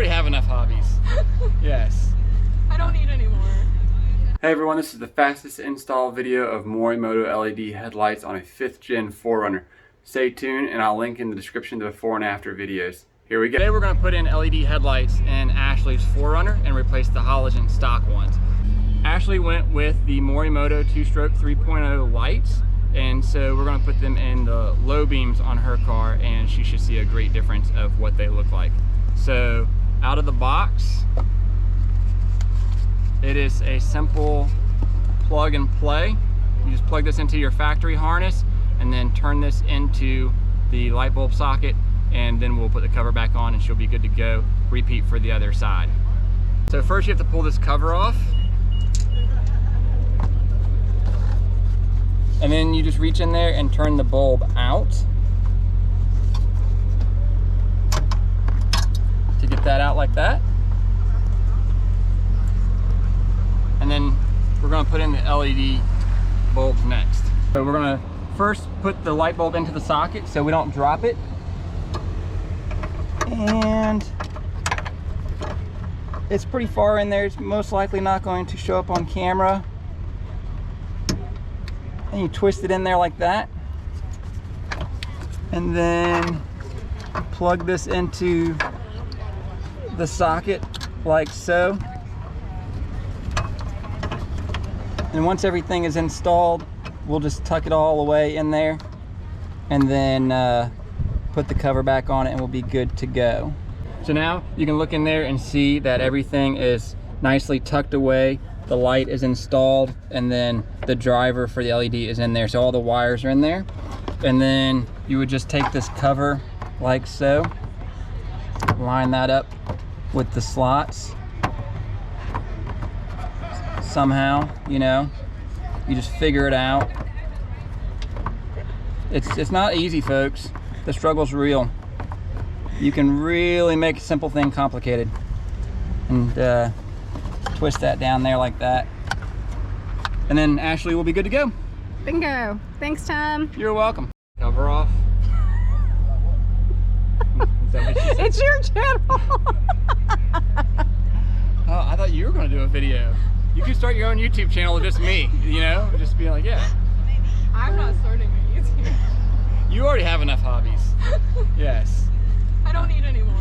already have enough hobbies. Yes. I don't need any more. Hey everyone, this is the fastest install video of Morimoto LED headlights on a 5th gen 4runner. Stay tuned and I'll link in the description to the before and after videos. Here we go. Today we're going to put in LED headlights in Ashley's 4runner and replace the halogen stock ones. Ashley went with the Morimoto 2-stroke 3.0 lights, and so we're going to put them in the low beams on her car, and she should see a great difference of what they look like. So out of the box, it is a simple plug and play. You just plug this into your factory harness and then turn this into the light bulb socket, and then we'll put the cover back on and she'll be good to go. Repeat for the other side. So first you have to pull this cover off, and then you just reach in there and turn the bulb out to get that out like that. And then we're going to put in the LED bulbs next. So we're going to first put the light bulb into the socket so we don't drop it. And it's pretty far in there. It's most likely not going to show up on camera. And you twist it in there like that. And then plug this into the socket like so. And once everything is installed, we'll just tuck it all away in there and then put the cover back on it and we'll be good to go. So now you can look in there and see that everything is nicely tucked away. The light is installed and then the driver for the LED is in there. So all the wires are in there. And then you would just take this cover like so, line that up with the slots. Somehow, you know, you just figure it out. It's not easy, folks. The struggle's real. You can really make a simple thing complicated. And twist that down there like that. And then Ashley will be good to go. Bingo. Thanks, Tom. You're welcome. Cover off. Is that what she said? It's your channel. Oh, I thought you were going to do a video. You could start your own YouTube channel with just me, you know? Just be like, yeah. I'm not starting a YouTube. You already have enough hobbies. Yes. I don't need any more.